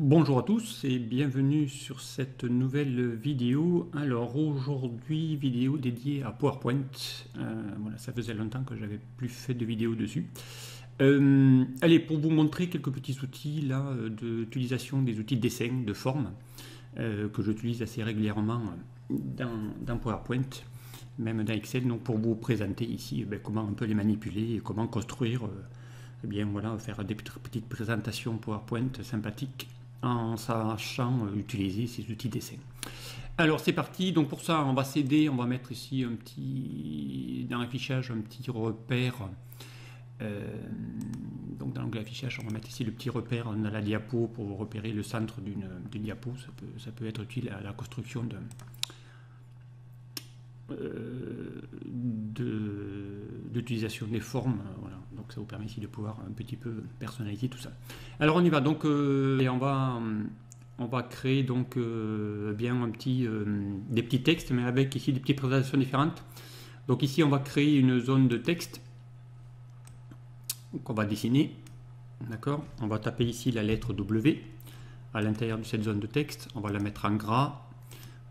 Bonjour à tous et bienvenue sur cette nouvelle vidéo. Alors aujourd'hui, vidéo dédiée à PowerPoint. Voilà, ça faisait longtemps que j'avais plus fait de vidéo dessus. Allez, pour vous montrer quelques petits outils là d'utilisation des outils de dessin, de forme, que j'utilise assez régulièrement dans PowerPoint, même dans Excel, donc pour vous présenter ici comment on peut les manipuler et comment construire, voilà, faire des petites présentations PowerPoint sympathiques en sachant utiliser ces outils dessin. Alors c'est parti, donc pour ça on va s'aider, on va mettre ici un petit, dans l'affichage, un petit repère. Donc dans l'onglet affichage, on va mettre ici le petit repère dans la diapo pour repérer le centre d'une diapo. Ça peut être utile à la construction d'utilisation des formes, voilà. Donc ça vous permet ici de pouvoir un petit peu personnaliser tout ça. Alors on y va, donc et on va créer donc bien des petits textes, mais avec ici des petites présentations différentes. Donc ici on va créer une zone de texte qu'on va dessiner, d'accord. On va taper ici la lettre W à l'intérieur de cette zone de texte, on va la mettre en gras.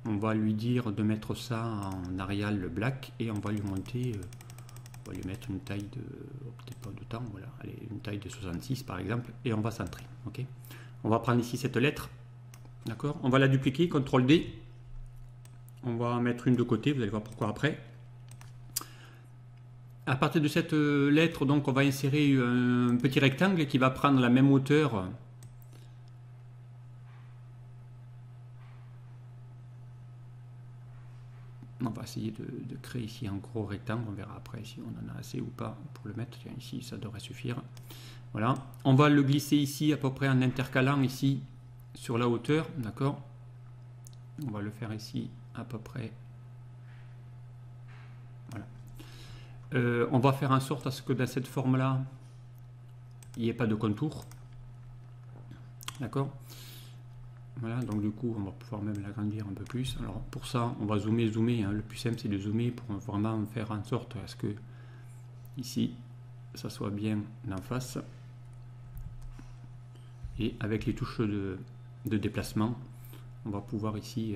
On va lui dire de mettre ça en Arial black et on va lui monter, on va lui mettre une taille de, peut-être pas de temps, voilà, allez, une taille de 66 par exemple, et on va centrer. Ok. On va prendre ici cette lettre, d'accord. On va la dupliquer, CTRL D. On va mettre une de côté, vous allez voir pourquoi après. À partir de cette lettre, donc, on va insérer un petit rectangle qui va prendre la même hauteur. On va essayer de créer ici un gros rectangle, on verra après si on en a assez ou pas pour le mettre. Tiens, ici ça devrait suffire. Voilà, on va le glisser ici à peu près en intercalant ici sur la hauteur, d'accord. On va le faire ici à peu près. Voilà. On va faire en sorte à ce que dans cette forme là, il n'y ait pas de contour, d'accord. Voilà, donc du coup, on va pouvoir même l'agrandir un peu plus. Alors pour ça, on va zoomer. Hein. Le plus simple, c'est de zoomer pour vraiment faire en sorte à ce que ici, ça soit bien en face. Et avec les touches de déplacement, on va pouvoir ici,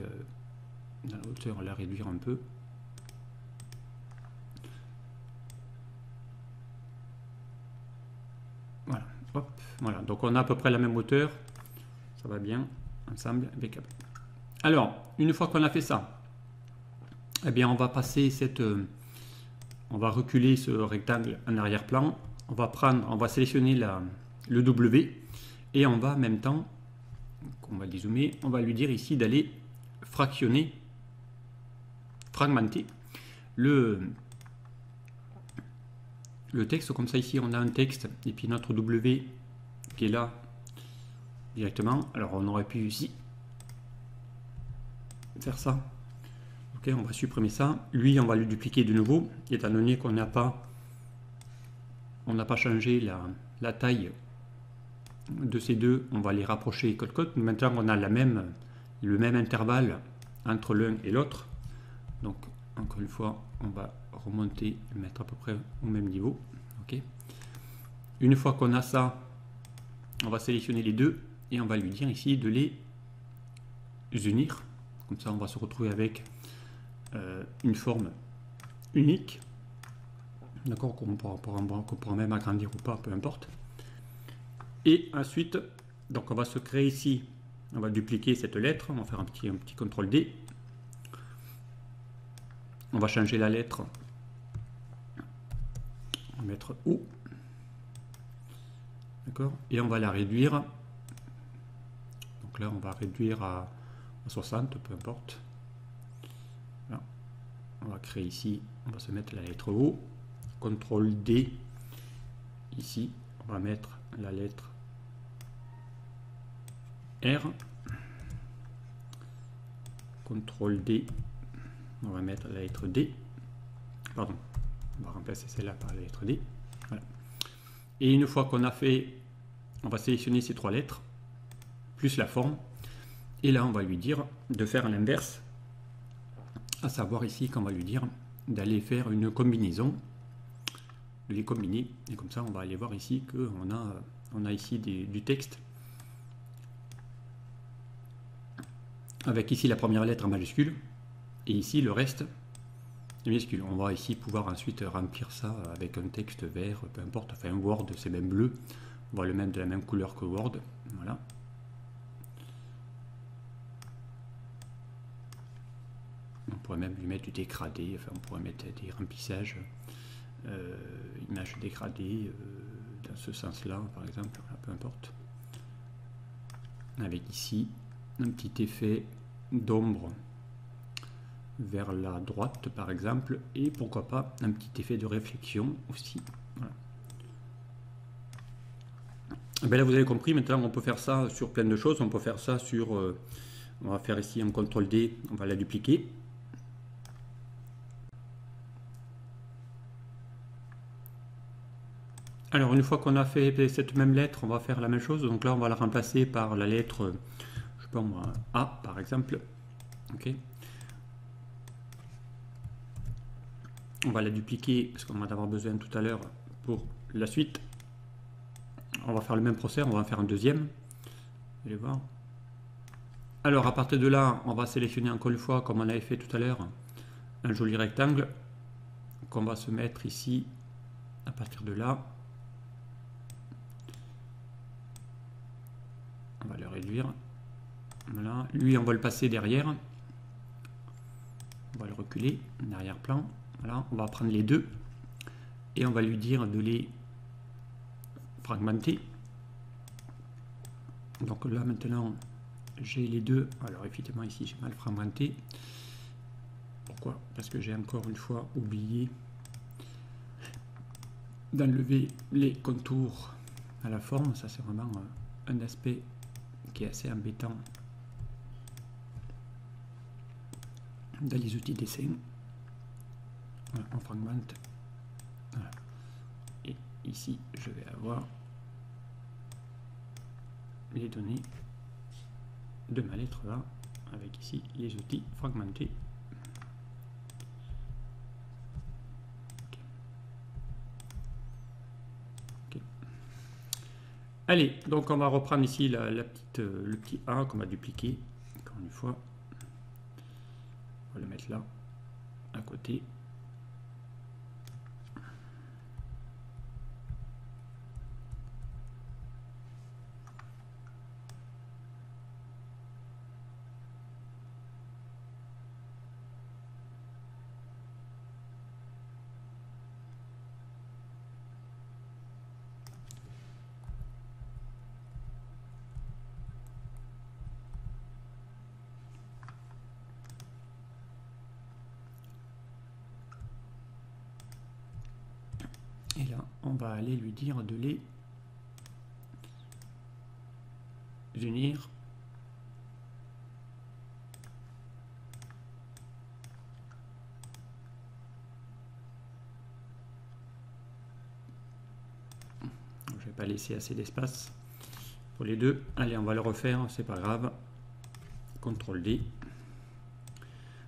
dans la hauteur, la réduire un peu. Voilà, hop, voilà. Donc on a à peu près la même hauteur. Ça va bien. Ensemble, impeccable. Alors, une fois qu'on a fait ça, eh bien, on va passer on va reculer ce rectangle en arrière-plan. On va sélectionner le W et on va en même temps, on va dézoomer, on va lui dire ici d'aller fragmenter le texte. Comme ça, ici, on a un texte et puis notre W qui est là directement. Alors on aurait pu ici faire ça. Ok, on va supprimer ça. Lui, on va le dupliquer de nouveau, étant donné qu'on n'a pas changé la taille de ces deux. On va les rapprocher côte-côte. Maintenant, on a le même intervalle entre l'un et l'autre. Donc, encore une fois, on va remonter, mettre à peu près au même niveau. Ok. Une fois qu'on a ça, on va sélectionner les deux. Et on va lui dire ici de les unir. Comme ça, on va se retrouver avec une forme unique. D'accord, qu'on pourra même agrandir ou pas, peu importe. Et ensuite, donc on va se créer ici, on va dupliquer cette lettre. On va faire un petit CTRL D. On va changer la lettre. On va mettre O. D'accord, et on va la réduire. Donc là, on va réduire à 60, peu importe. Voilà. On va créer ici, on va se mettre la lettre O. CTRL D. Ici, on va mettre la lettre R. CTRL D. On va mettre la lettre D. Pardon, on va remplacer celle-là par la lettre D. Voilà. Et une fois qu'on a fait, on va sélectionner ces trois lettres plus la forme, et là on va lui dire de faire l'inverse, à savoir ici qu'on va lui dire d'aller faire une combinaison, de les combiner, et comme ça on va aller voir ici qu'on a ici du texte avec ici la première lettre en majuscule, et ici le reste en minuscule. On va ici pouvoir ensuite remplir ça avec un texte vert, peu importe, enfin Word c'est même bleu, on va le mettre de la même couleur que Word, voilà. On pourrait même lui mettre du dégradé, enfin on pourrait mettre des remplissages, images dégradées, dans ce sens-là par exemple, peu importe. Avec ici un petit effet d'ombre vers la droite par exemple, et pourquoi pas un petit effet de réflexion aussi. Voilà. Ben là vous avez compris, maintenant on peut faire ça sur plein de choses, on peut faire ça sur, on va faire ici un CTRL D, on va la dupliquer. Alors une fois qu'on a fait cette même lettre, on va faire la même chose, donc là on va la remplacer par la lettre, je sais pas moi, A par exemple, ok. On va la dupliquer parce qu'on va en avoir besoin tout à l'heure pour la suite. On va faire le même procès, on va en faire un deuxième. Vous allez voir. Alors à partir de là, on va sélectionner encore une fois, comme on avait fait tout à l'heure, un joli rectangle qu'on va se mettre ici à partir de là. On va le réduire. Voilà. Lui, on va le passer derrière. On va le reculer en arrière-plan. Voilà. On va prendre les deux et on va lui dire de les fragmenter. Donc là maintenant, j'ai les deux. Alors effectivement ici, j'ai mal fragmenté. Pourquoi? Parce que j'ai encore une fois oublié d'enlever les contours à la forme. Ça c'est vraiment un aspect qui est assez embêtant dans les outils dessin. Voilà, on fragmente. Voilà. Et ici je vais avoir les données de ma lettre là, avec ici les outils fragmentés. Okay. Allez, donc on va reprendre ici le petit A qu'on va dupliquer, encore une fois. On va le mettre là, à côté. Et là, on va aller lui dire de les unir. Je vais pas laisser assez d'espace pour les deux. Allez, on va le refaire, c'est pas grave. CTRL D.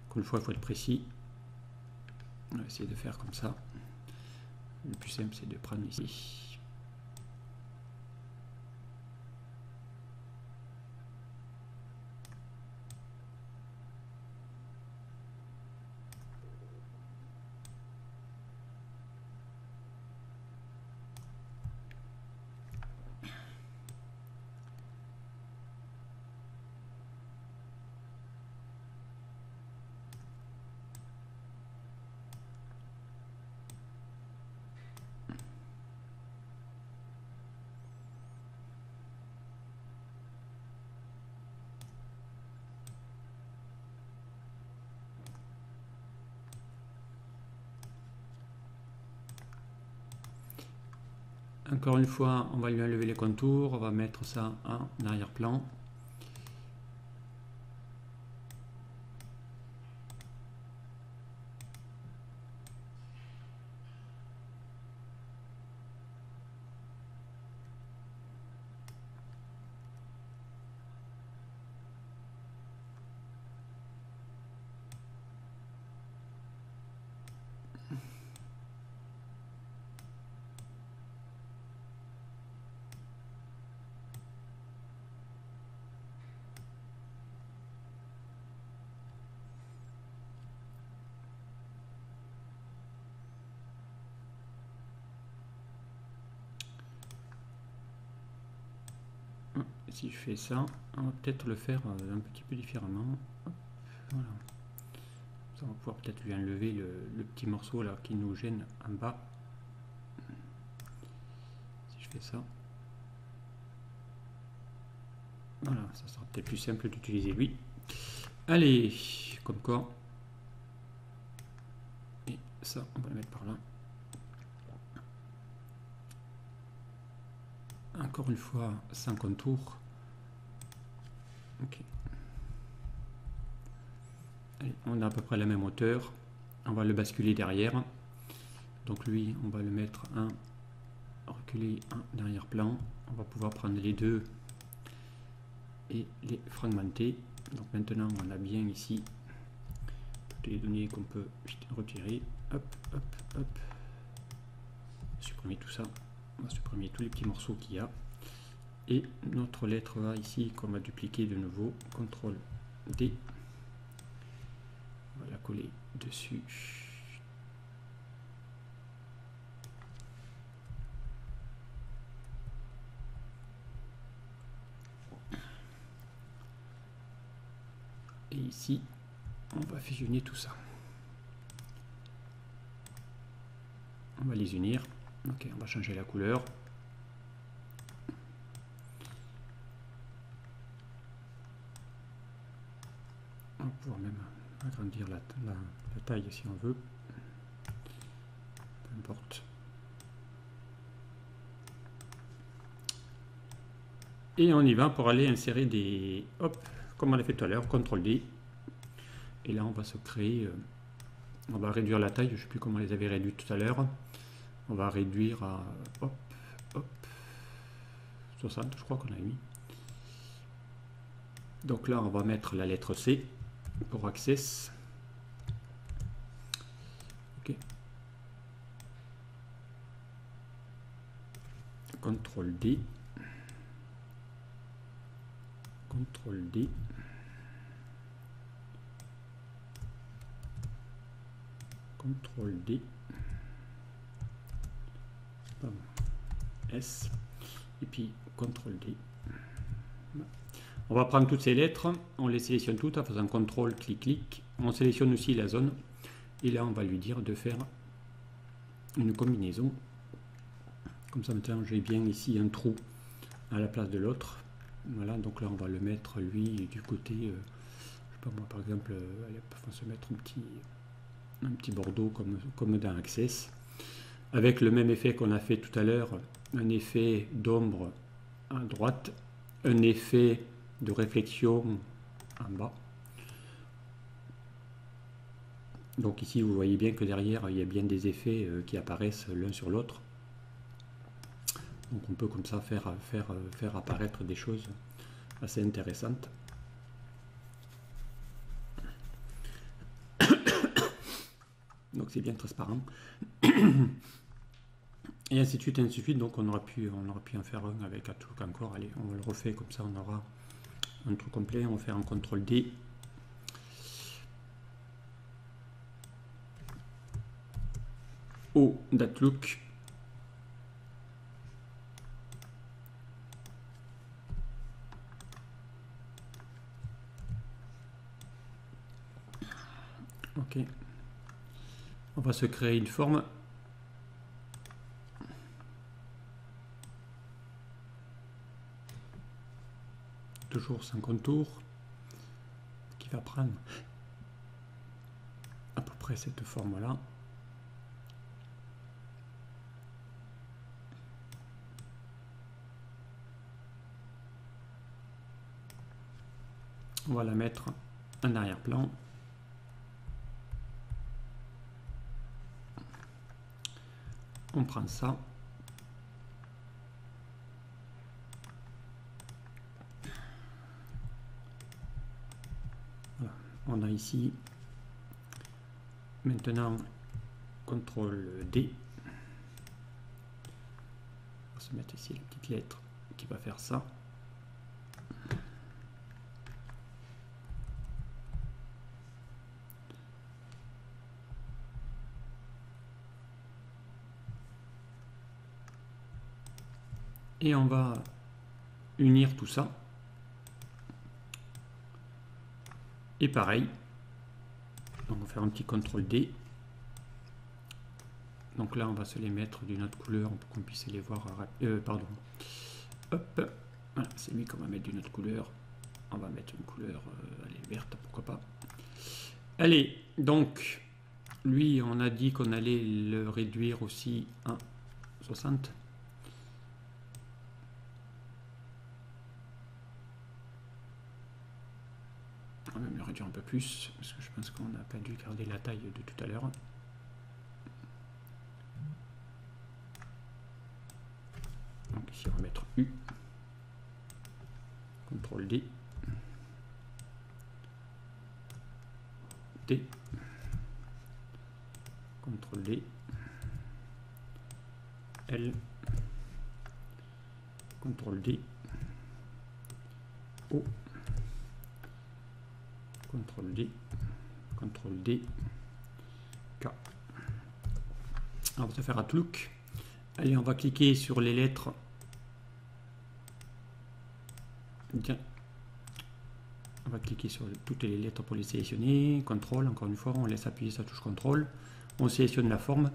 Encore une fois, il faut être précis. On va essayer de faire comme ça. Le plus simple, c'est de prendre ici. Encore une fois, on va lui enlever les contours, on va mettre ça en arrière-plan. Si je fais ça, on va peut-être le faire un petit peu différemment. Hop, voilà. Ça, on va pouvoir peut-être lui enlever le petit morceau là qui nous gêne en bas. Si je fais ça. Voilà, ça sera peut-être plus simple d'utiliser lui. Allez, comme quoi. Et ça, on va le mettre par là. Encore une fois, sans contour. Ok. Allez, on a à peu près la même hauteur. On va le basculer derrière. Donc lui, on va le mettre en reculer en arrière-plan. On va pouvoir prendre les deux et les fragmenter. Donc maintenant, on a bien ici toutes les données qu'on peut retirer. Hop, hop, hop. Supprimer tout ça. On va supprimer tous les petits morceaux qu'il y a. Et notre lettre A ici, qu'on va dupliquer de nouveau. CTRL D. On va la coller dessus. Et ici, on va fusionner tout ça. On va les unir. Ok, on va changer la couleur. On va pouvoir même agrandir la taille si on veut. Peu importe. Et on y va pour aller insérer des... Hop, comme on l'a fait tout à l'heure, CTRL D. Et là, on va se créer... on va réduire la taille, je ne sais plus comment on les avait réduits tout à l'heure. On va réduire à... Hop, hop, 60, je crois qu'on a mis. Donc là, on va mettre la lettre C pour Access. Ok. CTRL D. CTRL D. CTRL D. S. Et puis CTRL D. On va prendre toutes ces lettres, on les sélectionne toutes en faisant CTRL, clic, clic. On sélectionne aussi la zone. Et là, on va lui dire de faire une combinaison. Comme ça, maintenant, j'ai bien ici un trou à la place de l'autre. Voilà, donc là, on va le mettre, lui, du côté, je sais pas moi, par exemple, allez, on va se mettre un petit bordeaux comme dans Access. Avec le même effet qu'on a fait tout à l'heure, un effet d'ombre à droite, un effet de réflexion en bas. Donc ici, vous voyez bien que derrière, il y a bien des effets qui apparaissent l'un sur l'autre. Donc on peut comme ça faire apparaître des choses assez intéressantes. Donc c'est bien transparent. Et ainsi de suite, ainsi de suite. Donc on aurait pu en faire un avec un truc encore. Allez, on le refait comme ça, on aura un truc complet. On va faire un CTRL D. O datlook. Ok. On va se créer une forme. Toujours sans contour. Qui va prendre à peu près cette forme-là. On va la mettre en arrière-plan. On prend ça. Voilà. On a ici maintenant CTRL D. On va se mettre ici la petite lettre qui va faire ça. Et on va unir tout ça. Et pareil, donc on va faire un petit CTRL D. Donc là, on va se les mettre d'une autre couleur pour qu'on puisse les voir. Pardon. Hop, voilà, c'est lui qu'on va mettre d'une autre couleur. On va mettre une couleur allez, verte, pourquoi pas. Allez, donc, lui, on a dit qu'on allait le réduire aussi à 60. On va même le réduire un peu plus, parce que je pense qu'on n'a pas dû garder la taille de tout à l'heure. Donc ici, on va mettre U. CTRL D. T. CTRL D. L. CTRL D. O. CTRL D. CTRL D. K. On va se faire Outlook. Allez, on va cliquer sur les lettres. Bien. On va cliquer sur toutes les lettres pour les sélectionner. CTRL, encore une fois, on laisse appuyer sa touche CTRL. On sélectionne la forme.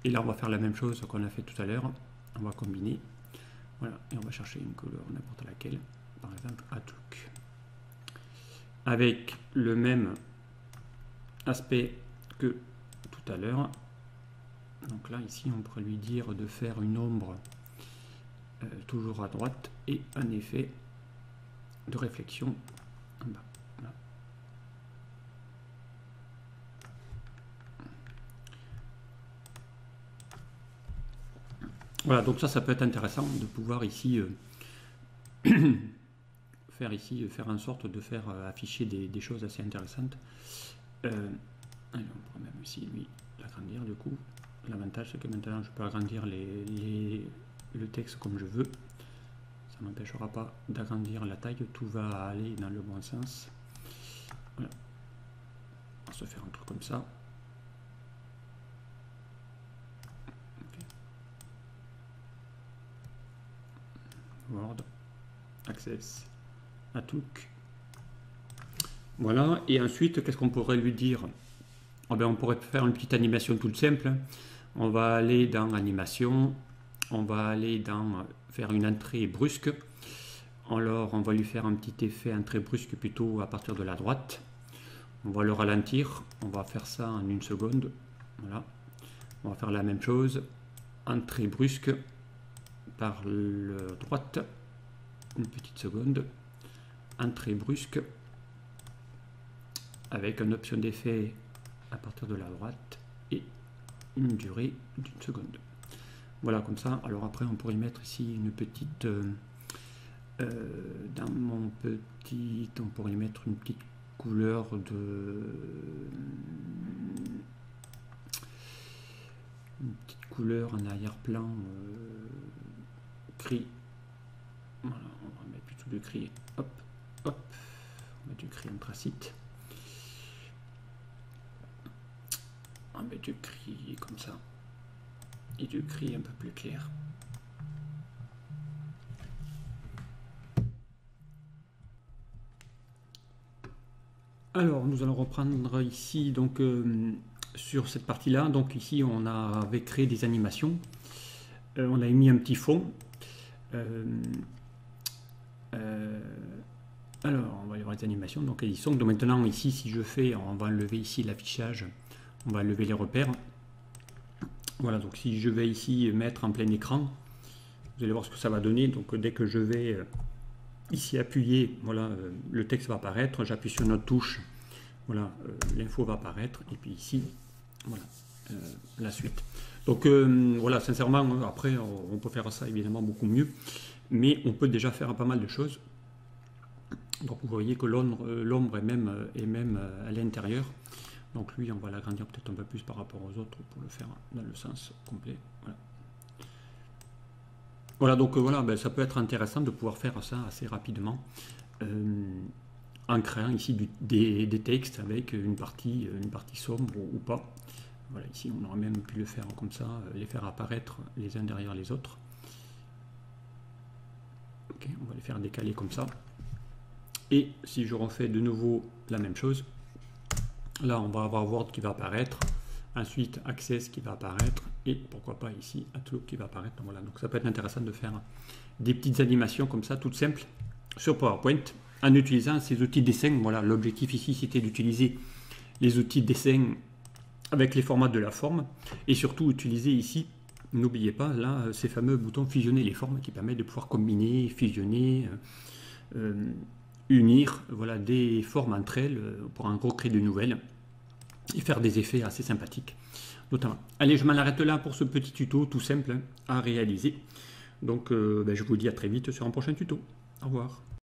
Et là, on va faire la même chose qu'on a fait tout à l'heure. On va combiner. Voilà. Et on va chercher une couleur, n'importe laquelle. Par exemple, Outlook. Avec le même aspect que tout à l'heure. Donc là, ici, on pourrait lui dire de faire une ombre toujours à droite et un effet de réflexion en bas. Voilà. Voilà, donc ça peut être intéressant de pouvoir ici faire en sorte de faire afficher des choses assez intéressantes. Allez, on pourrait même aussi lui l'agrandir du coup. L'avantage c'est que maintenant je peux agrandir le texte comme je veux. Ça ne m'empêchera pas d'agrandir la taille, tout va aller dans le bon sens. Voilà. On va se faire un truc comme ça. Okay. Word, Access, Outlook. Voilà, et ensuite, qu'est-ce qu'on pourrait lui dire? Oh ben, on pourrait faire une petite animation toute simple. On va aller dans Animation, on va aller dans faire une entrée brusque. Alors, on va lui faire un petit effet entrée brusque plutôt à partir de la droite. On va le ralentir, on va faire ça en 1 seconde. Voilà, on va faire la même chose. Entrée brusque par la droite, une petite seconde. Entrée brusque avec une option d'effet à partir de la droite et une durée d'1 seconde. Voilà, comme ça. Alors après, on pourrait mettre ici une petite... dans mon petit... On pourrait mettre une petite couleur de... Une petite couleur en arrière-plan gris. Voilà, on va mettre plutôt du gris. Hop, hop. On va mettre du gris anthracite. On va mettre du gris comme ça. Et du gris un peu plus clair. Alors, nous allons reprendre ici donc sur cette partie-là. Donc ici, on avait créé des animations. On a mis un petit fond. Alors, on va y avoir les animations. Donc, ils sont. Donc maintenant, ici, si je fais, on va enlever ici l'affichage. On va enlever les repères. Voilà, donc si je vais ici mettre en plein écran, vous allez voir ce que ça va donner. Donc dès que je vais ici appuyer, voilà, le texte va apparaître. J'appuie sur notre touche, voilà, l'info va apparaître. Et puis ici, voilà, la suite. Donc voilà, sincèrement, après, on peut faire ça évidemment beaucoup mieux. Mais on peut déjà faire pas mal de choses. Donc vous voyez que l'ombre est même à l'intérieur. Donc lui, on va l'agrandir peut-être un peu plus par rapport aux autres pour le faire dans le sens complet. Voilà, voilà donc voilà, ben, ça peut être intéressant de pouvoir faire ça assez rapidement en créant ici des textes avec une partie sombre ou pas. Voilà, ici on aurait même pu le faire comme ça, les faire apparaître les uns derrière les autres. Ok, on va les faire décaler comme ça. Et si je refais de nouveau la même chose, là on va avoir Word qui va apparaître, ensuite Access qui va apparaître, et pourquoi pas ici Outlook qui va apparaître. Donc, voilà, donc ça peut être intéressant de faire des petites animations comme ça, toutes simples, sur PowerPoint, en utilisant ces outils de dessin. Voilà, l'objectif ici c'était d'utiliser les outils de dessin avec les formats de la forme, et surtout utiliser ici, n'oubliez pas, là, ces fameux boutons fusionner les formes qui permettent de pouvoir combiner, fusionner, unir, voilà, des formes entre elles pour en recréer de nouvelles et faire des effets assez sympathiques, notamment. Allez, je m'en arrête là pour ce petit tuto tout simple à réaliser. Donc, je vous dis à très vite sur un prochain tuto. Au revoir.